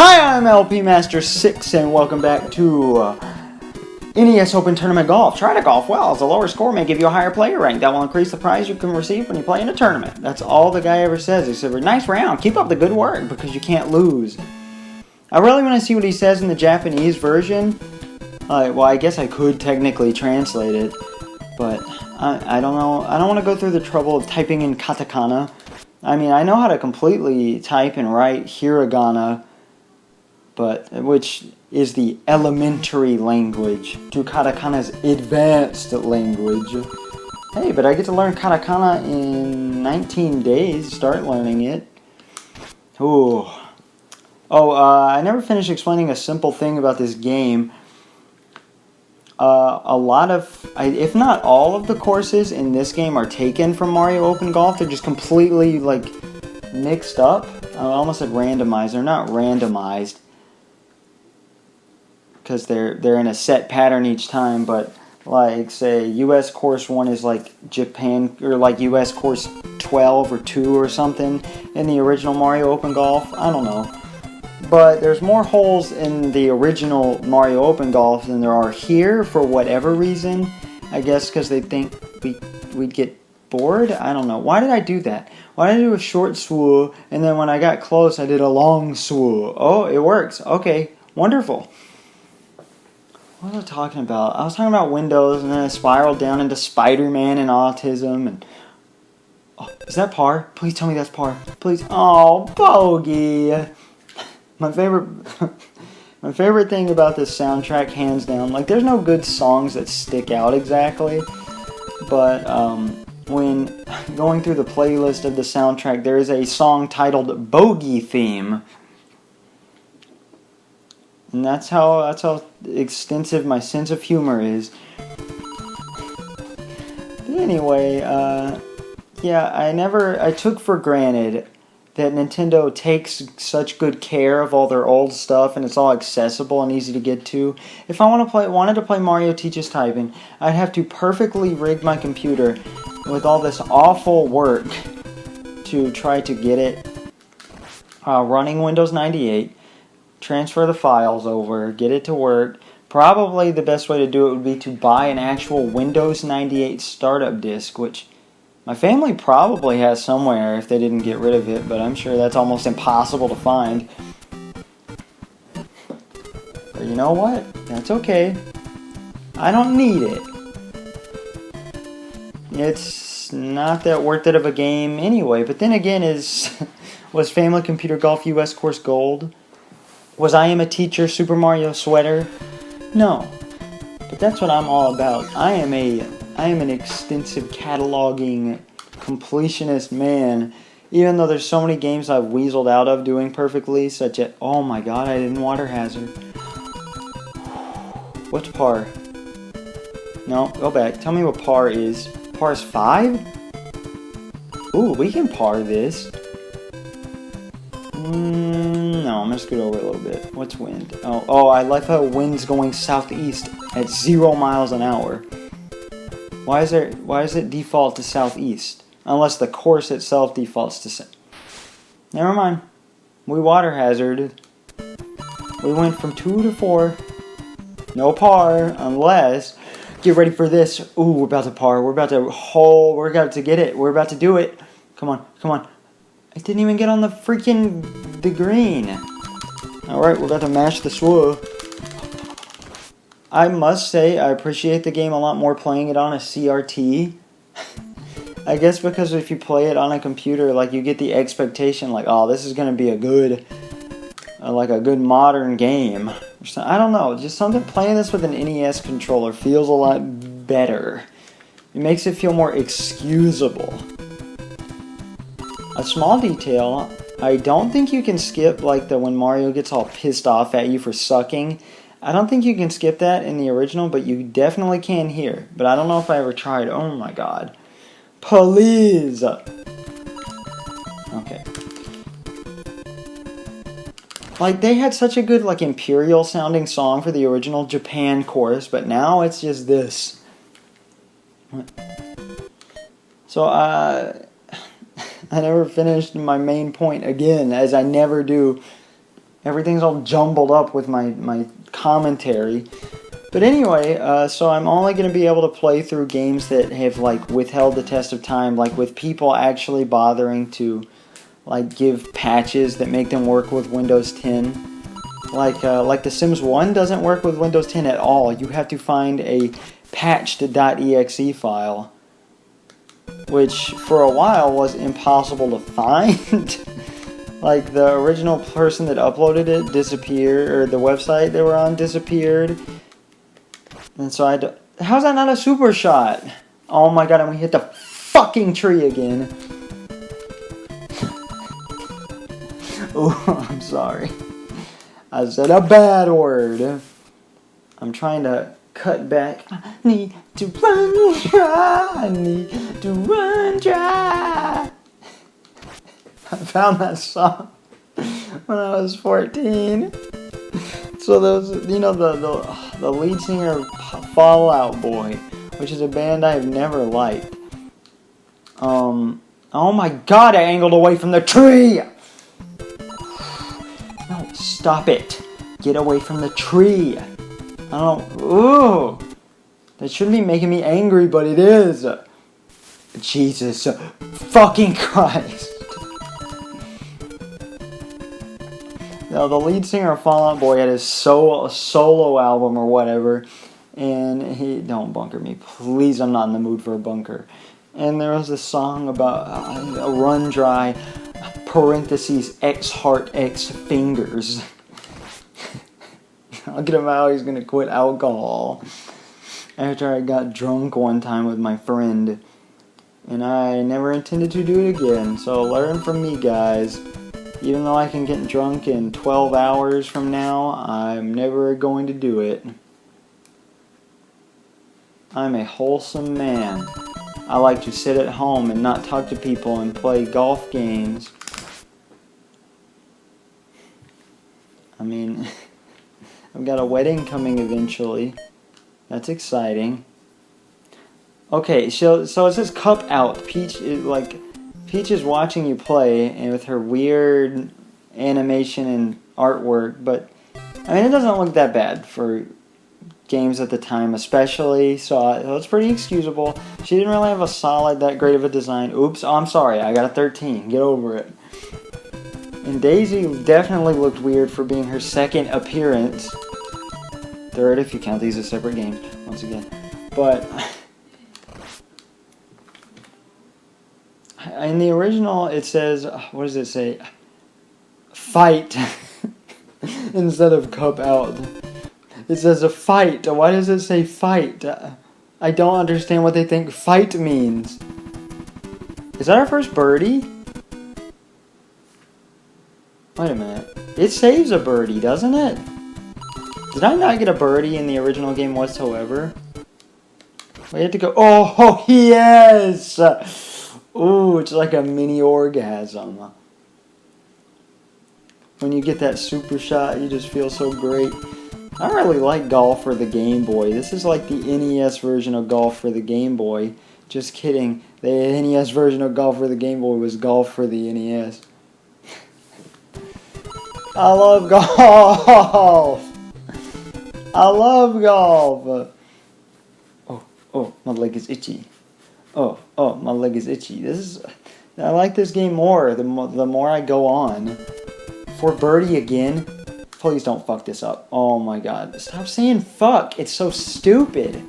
Hi, I'm LP Master 6 and welcome back to NES Open Tournament Golf. Try to golf well, as a lower score may give you a higher player rank. That will increase the prize you can receive when you play in a tournament. That's all the guy ever says. He said, nice round, keep up the good work, because you can't lose. I really want to see what he says in the Japanese version. Well, I guess I could technically translate it, but I don't know. I don't want to go through the trouble of typing in katakana. I mean, I know how to completely type and write hiragana, which is the elementary language to katakana's advanced language. Hey, but I get to learn katakana in 19 days. Start learning it. Ooh. I never finished explaining a simple thing about this game. A lot of, if not all of the courses in this game are taken from Mario Open Golf. They're just completely, mixed up. I almost said randomized. They're not randomized, because they're in a set pattern each time, but say US course 1 is Japan, or US course 12 or 2 or something in the original Mario Open Golf. I don't know. But there's more holes in the original Mario Open Golf than there are here for whatever reason. I guess because they think we'd get bored? I don't know. Why did I do that? Why did I do a short swoo, and then when I got close I did a long swoo? Oh, it works. Okay, wonderful. What was I talking about? I was talking about Windows, and then I spiraled down into Spider-Man and autism, and... Oh, is that par? Please tell me that's par. Please. Oh, bogey! My favorite thing about this soundtrack, hands down, there's no good songs that stick out exactly, but when going through the playlist of the soundtrack, there is a song titled Bogey Theme. And that's how extensive my sense of humor is. But anyway, I took for granted that Nintendo takes such good care of all their old stuff and it's all accessible and easy to get to. If I wanted to play Mario Teaches Typing, I'd have to perfectly rig my computer with all this awful work to try to get it running Windows 98, transfer the files over, get it to work. Probably the best way to do it would be to buy an actual Windows 98 startup disk, which my family probably has somewhere if they didn't get rid of it, but I'm sure that's almost impossible to find. But you know what? That's okay. I don't need it. It's not that worth it of a game anyway. But then again, was Family Computer Golf US Course Gold? Was I Am a Teacher Super Mario Sweater? No. But that's what I'm all about. I am an extensive cataloging completionist man, even though there's so many games I've weaseled out of doing perfectly, such as, oh my god, I didn't water hazard. What's par? No, go back. Tell me what par is. Par is 5? Ooh, we can par this. No, I'm gonna scoot over a little bit. What's wind? Oh, I like how wind's going southeast at 0 miles an hour. Why is it default to southeast? Unless the course itself defaults to south. Never mind. We water hazarded. We went from 2 to 4. No par, unless... Get ready for this. Ooh, we're about to par. We're about to get it. We're about to do it. Come on, come on. I didn't even get on the green. Alright, we're about to mash the swoo. I must say, I appreciate the game a lot more playing it on a CRT. I guess because if you play it on a computer, you get the expectation, oh, this is going to be a good modern game. I don't know, just something playing this with an NES controller feels a lot better. It makes it feel more excusable. A small detail, I don't think you can skip, when Mario gets all pissed off at you for sucking. I don't think you can skip that in the original, but you definitely can here. But I don't know if I ever tried. Oh my god. Please! Okay. They had such a good, imperial sounding song for the original Japan chorus, but now it's just this. What? So, I never finished my main point again, as I never do. Everything's all jumbled up with my commentary. But anyway, so I'm only going to be able to play through games that have like withheld the test of time, like with people actually bothering to like give patches that make them work with Windows 10. Like The Sims 1 doesn't work with Windows 10 at all. You have to find a patched.exe file, which for a while was impossible to find. Like the original person that uploaded it disappeared, or the website they were on disappeared. And so how's that not a super shot? Oh my god, and we hit the fucking tree again. Oh, I'm sorry. I said a bad word. I'm trying to cut back. I need to run dry. I need to run dry. I found that song when I was 14. So those, you know, the lead singer of Fall Out Boy, which is a band I've never liked. Oh my god, I angled away from the tree! No, stop it. Get away from the tree. I don't, ooh. That shouldn't be making me angry, but it is. Jesus fucking Christ. Now, the lead singer of Fall Out Boy had his solo album or whatever, and don't bunker me, please. I'm not in the mood for a bunker. And there was a song about a run dry, parentheses, X heart, X fingers. Look at him how he's gonna quit alcohol. After I got drunk one time with my friend, and I never intended to do it again. So learn from me, guys. Even though I can get drunk in 12 hours from now, I'm never going to do it. I'm a wholesome man. I like to sit at home and not talk to people and play golf games. I mean, I've got a wedding coming eventually. That's exciting. Okay, so it says cup out. Peach is watching you play, and with her weird animation and artwork, but I mean, it doesn't look that bad for games at the time, especially, so it's pretty excusable. She didn't really have that great of a design. Oops, I'm sorry, I got a 13. Get over it. And Daisy definitely looked weird for being her second appearance. Third, if you count these as separate games, once again. But in the original, it says, what does it say? Fight. Instead of cup out. It says a fight. Why does it say fight? I don't understand what they think fight means. Is that our first birdie? Wait a minute. It saves a birdie, doesn't it? Did I not get a birdie in the original game whatsoever? We had to go. Oh, yes! Ooh, it's like a mini orgasm. When you get that super shot, you just feel so great. I really like Golf for the Game Boy. This is like the NES version of Golf for the Game Boy. Just kidding. The NES version of Golf for the Game Boy was Golf for the NES. I love golf! I love golf! Oh, my leg is itchy. Oh, my leg is itchy. I like this game more the more I go on. For birdie again. Please don't fuck this up. Oh my god. Stop saying fuck. It's so stupid.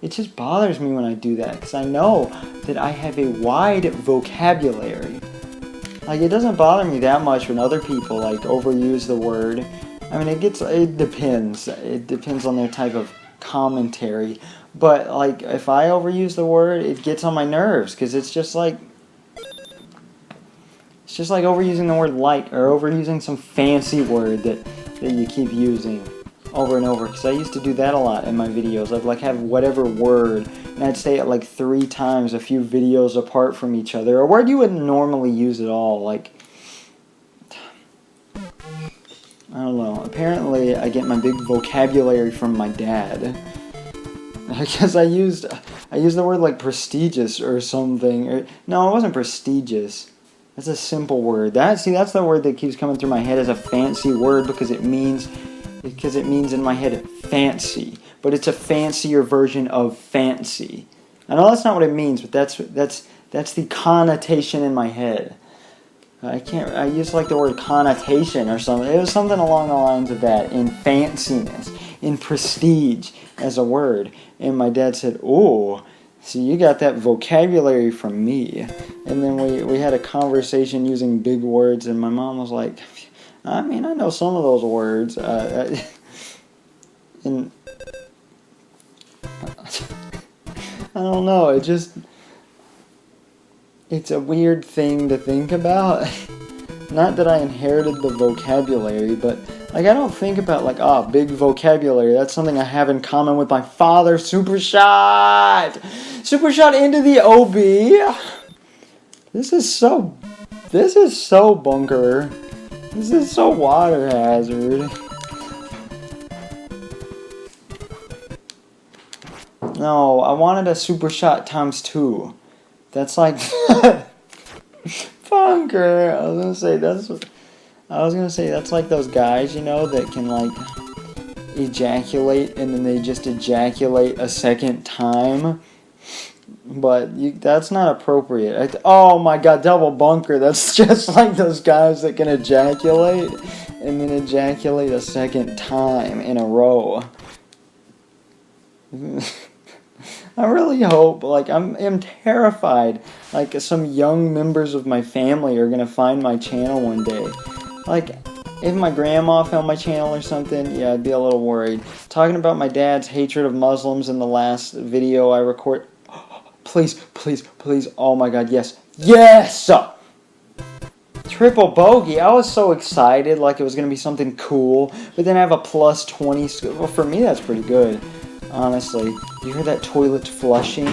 It just bothers me when I do that, because I know that I have a wide vocabulary. Like, it doesn't bother me that much when other people, like, overuse the word. I mean, it depends. It depends on their type of commentary. But, like, if I overuse the word, it gets on my nerves, because it's just like overusing the word like, or overusing some fancy word that you keep using over and over. Because I used to do that a lot in my videos. I'd, like, have whatever word, and I'd say it, like, 3 times a few videos apart from each other. A word you wouldn't normally use at all, like, I don't know. Apparently, I get my big vocabulary from my dad. I guess I used the word like prestigious or something. No, it wasn't prestigious. That's a simple word. That's the word that keeps coming through my head as a fancy word because it means in my head fancy, but it's a fancier version of fancy. I know that's not what it means, but that's the connotation in my head. I used like the word connotation or something. It was something along the lines of that, in fanciness, in prestige as a word. And my dad said, "Oh, see, you got that vocabulary from me." And then we had a conversation using big words, and my mom was like, "I mean, I know some of those words." And I don't know, it's a weird thing to think about. Not that I inherited the vocabulary, but like I don't think about like, big vocabulary. That's something I have in common with my father. Super shot into the OB. This is so bunker. This is so water hazard. No, I wanted a super shot times 2. That's like bunker. I was gonna say that's like those guys, that can like ejaculate and then they just ejaculate a second time. But that's not appropriate. Oh my god, double bunker. That's just like those guys that can ejaculate and then ejaculate a second time in a row. I really hope, I'm terrified, some young members of my family are going to find my channel one day. If my grandma found my channel or something, yeah, I'd be a little worried. Talking about my dad's hatred of Muslims in the last video I record. Please, please, please, oh my god, yes. Yes! Triple bogey. I was so excited, like it was going to be something cool, but then I have a plus 20. Well, for me, that's pretty good. Honestly, you hear that toilet flushing?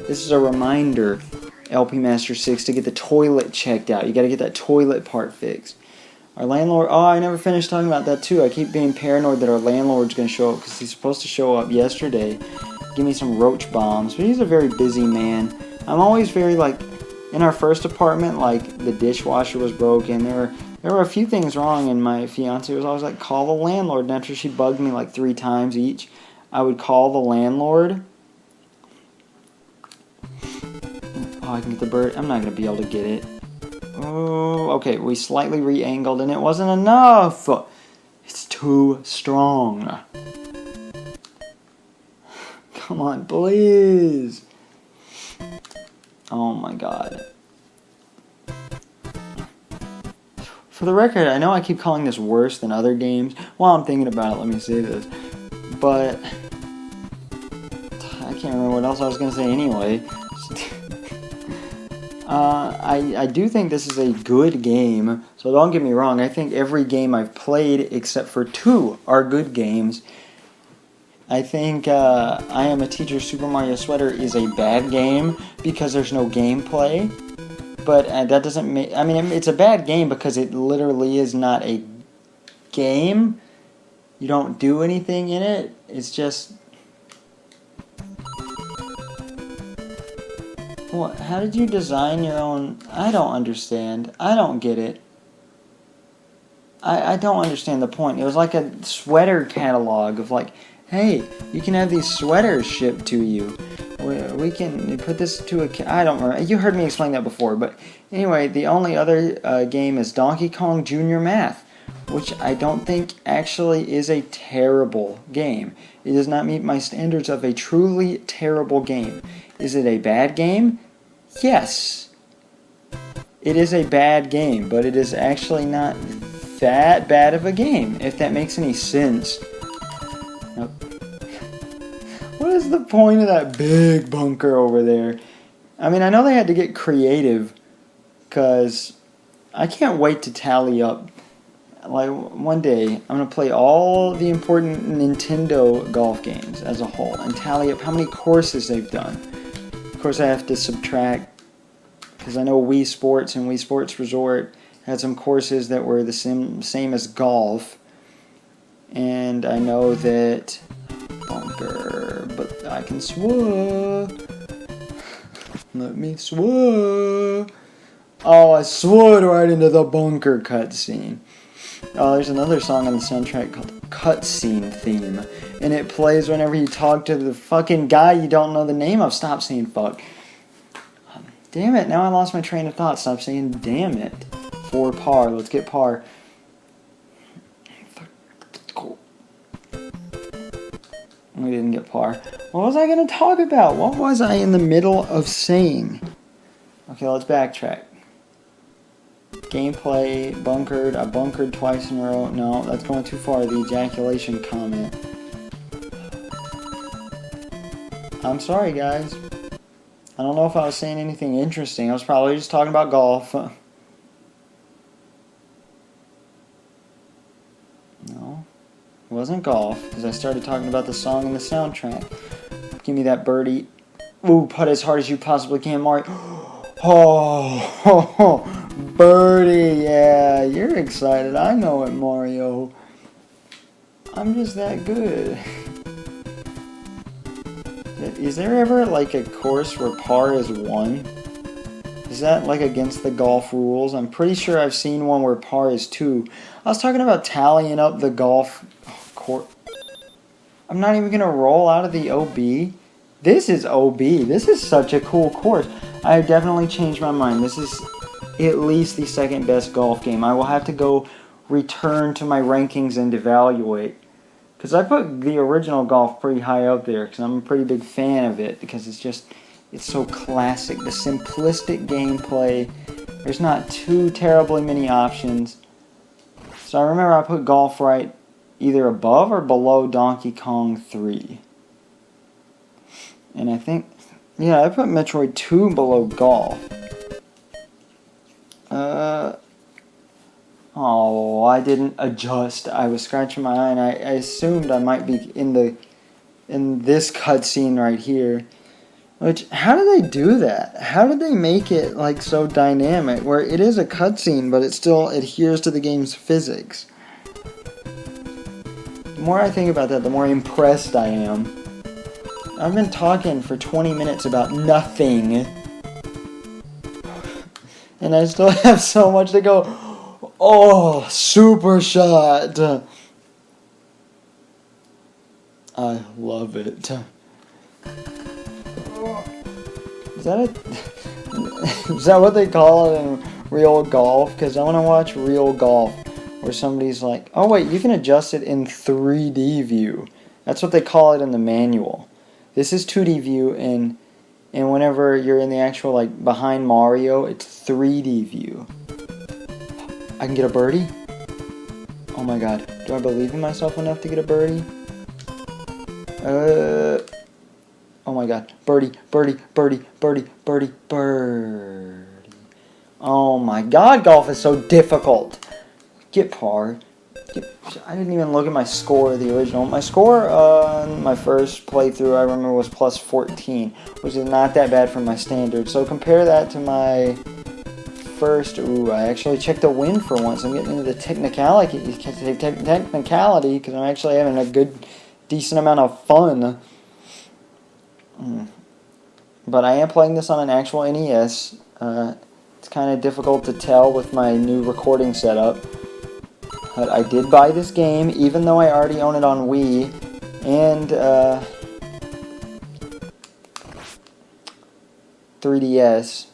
This is a reminder, LP Master 6, to get the toilet checked out. You gotta get that toilet part fixed. Our landlord, I never finished talking about that too. I keep being paranoid that our landlord's gonna show up because he's supposed to show up yesterday. Give me some roach bombs, but he's a very busy man. I'm always very, in our first apartment, the dishwasher was broken. There were a few things wrong, and my fiance was always like, call the landlord. And after she bugged me 3 times each, I would call the landlord. Oh, I can get the bird. I'm not going to be able to get it. Oh, okay. We slightly re-angled, and it wasn't enough. It's too strong. Come on, please. Oh, my God. For the record, I know I keep calling this worse than other games. While I'm thinking about it, let me say this. But I can't remember what else I was going to say anyway. I do think this is a good game, so don't get me wrong. I think every game I've played, except for 2, are good games. I think I Am a Teacher Super Mario Sweater is a bad game because there's no gameplay. But that doesn't make... it's a bad game because it literally is not a game. You don't do anything in it. It's just... What? How did you design your own... I don't understand. I don't get it. I don't understand the point. It was like a sweater catalog of hey, you can have these sweaters shipped to you. We can put this to a... I don't remember. You heard me explain that before. But anyway, the only other game is Donkey Kong Jr. Math, which I don't think actually is a terrible game. It does not meet my standards of a truly terrible game. Is it a bad game? Yes. It is a bad game, but it is actually not that bad of a game, if that makes any sense. Nope. What is the point of that big bunker over there? I know they had to get creative, because I can't wait to tally up. One day, I'm going to play all the important Nintendo golf games as a whole and tally up how many courses they've done. Of course, I have to subtract, because I know Wii Sports and Wii Sports Resort had some courses that were the same as golf. And I know that bunker, but I can swah. Let me swah. Oh, I swooped right into the bunker cutscene. Oh, there's another song on the soundtrack called Cutscene Theme. And it plays whenever you talk to the fucking guy you don't know the name of. Stop saying fuck. Damn it, now I lost my train of thought. Stop saying damn it. For par, let's get par. Cool. We didn't get par. What was I going to talk about? What was I in the middle of saying? Okay, let's backtrack. Gameplay, bunkered. I bunkered twice in a row. No, that's going too far. The ejaculation comment. I'm sorry, guys. I don't know if I was saying anything interesting. I was probably just talking about golf. No, it wasn't golf, because I started talking about the song and the soundtrack. Give me that birdie. Ooh, putt as hard as you possibly can, Mario. Oh, birdie, yeah, you're excited. I know it, Mario. I'm just that good. Is there ever like a course where par is 1? Is that like against the golf rules? I'm pretty sure I've seen one where par is 2. I was talking about tallying up the golf court. I'm not even going to roll out of the OB. This is OB. This is such a cool course. I have definitely changed my mind. This is at least the second best golf game. I will have to go return to my rankings and evaluate. Because I put the original golf pretty high up there because I'm a pretty big fan of it because it's so classic. The simplistic gameplay. There's not too terribly many options. So I remember I put golf right either above or below Donkey Kong 3. And I think, yeah, I put Metroid 2 below golf. Oh, I didn't adjust. I was scratching my eye, and I assumed I might be in this cutscene right here. Which, how do they do that? How did they make it like so dynamic, where it is a cutscene, but it still adheres to the game's physics? The more I think about that, the more impressed I am. I've been talking for 20 minutes about nothing, and I still have so much to go. Oh, super shot. I love it. Is that what they call it in real golf? Because I want to watch real golf where somebody's like, oh wait, you can adjust it in 3D view. That's what they call it in the manual. This is 2D view, and whenever you're in the actual, like, behind Mario, it's 3D view. I can get a birdie? Oh my god. Do I believe in myself enough to get a birdie? Oh my god. Birdie, birdie, birdie, birdie, birdie, birdie. Oh my god, golf is so difficult. Get par. I didn't even look at my score of the original. My score on my first playthrough, I remember, was plus 14, which is not that bad for my standards. So compare that to my first. Ooh, I actually checked the win for once. I'm getting into the technicality because I'm actually having a good, decent amount of fun. But I am playing this on an actual NES. It's kind of difficult to tell with my new recording setup. But I did buy this game, even though I already own it on Wii and 3DS.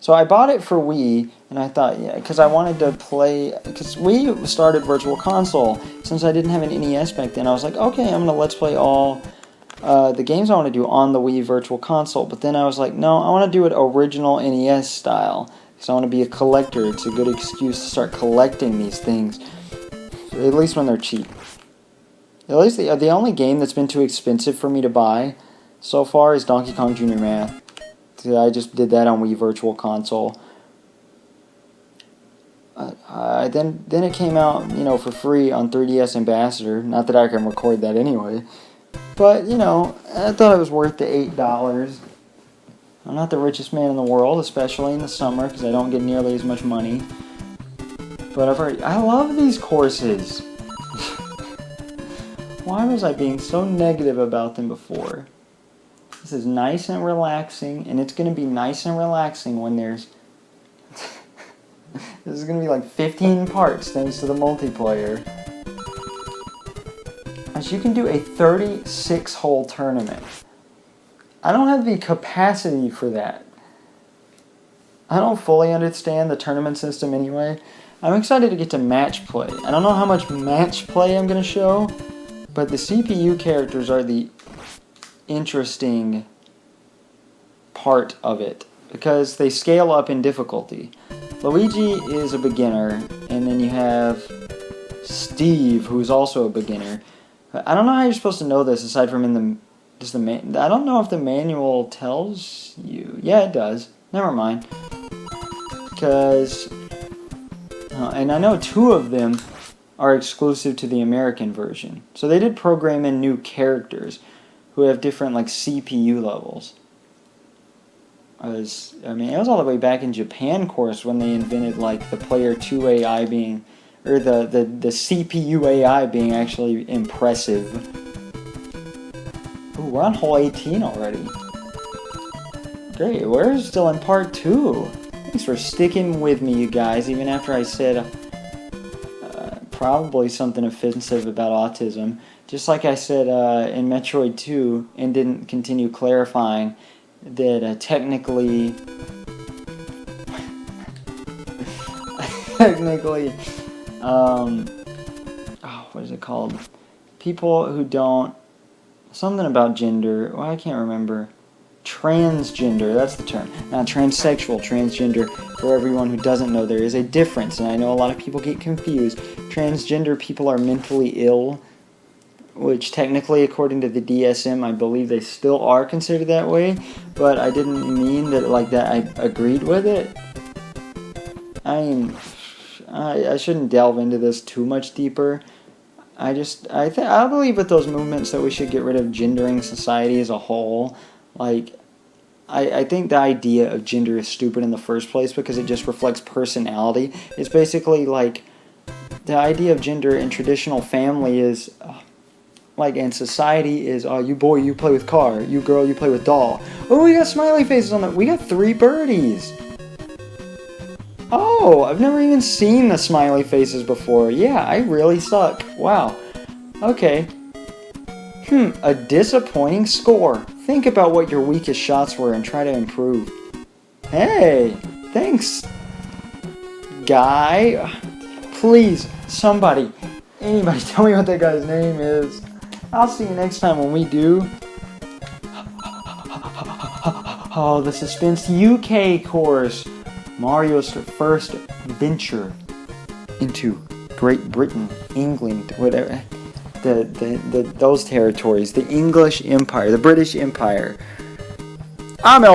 So I bought it for Wii, and I thought, yeah, because I wanted to play, because Wii started Virtual Console. Since I didn't have an NES back then, I was like, okay, I'm going to Let's Play all the games I want to do on the Wii Virtual Console. But then I was like, no, I want to do it original NES style, because I want to be a collector. It's a good excuse to start collecting these things, at least when they're cheap. At least the only game that's been too expensive for me to buy so far is Donkey Kong Jr. Math. I just did that on Wii Virtual Console. Then it came out, for free on 3DS Ambassador. Not that I can record that anyway. But, I thought it was worth the $8. I'm not the richest man in the world, especially in the summer, because I don't get nearly as much money. But I love these courses. Why was I being so negative about them before? This is nice and relaxing, and it's going to be nice and relaxing when there's This is going to be like 15 parts thanks to the multiplayer. And you can do a 36-hole tournament. I don't have the capacity for that. I don't fully understand the tournament system anyway. I'm excited to get to match play. I don't know how much match play I'm going to show, but the CPU characters are the interesting part of it because they scale up in difficulty. Luigi is a beginner, and then you have Steve, who's also a beginner. I don't know how you're supposed to know this aside from in the I don't know if the manual tells you. Yeah, it does. Never mind. Because and I know 2 of them are exclusive to the American version. So they did program in new characters who have different like CPU levels. I mean, it was all the way back in Japan, of course, when they invented like the player 2 AI being, or the CPU AI being actually impressive. Ooh, we're on hole 18 already. Great, we're still in part 2. Thanks for sticking with me, you guys, even after I said probably something offensive about autism. Just like I said in Metroid 2, and didn't continue clarifying that technically, what is it called? People who don't, something about gender, well, I can't remember. Transgender, that's the term. Not transsexual, transgender. For everyone who doesn't know, there is a difference, and I know a lot of people get confused. Transgender people are mentally ill, which technically, according to the DSM, I believe they still are considered that way, but I didn't mean that like that I agreed with it. I mean, I shouldn't delve into this too much deeper. I believe with those movements that we should get rid of gendering society as a whole. Like, I think the idea of gender is stupid in the first place because it just reflects personality. It's basically like the idea of gender in traditional family is like in society is you boy you play with car, you girl you play with doll. Oh, we got smiley faces on that. We got 3 birdies. Oh, I've never even seen the smiley faces before. Yeah, I really suck. Wow. Okay. A disappointing score. Think about what your weakest shots were and try to improve. Hey, thanks, guy. Please, somebody, anybody tell me what that guy's name is. I'll see you next time when we do... Oh, the Suspense UK course. Mario's first venture into Great Britain, England, whatever. Those territories, the English Empire, the British Empire. I'm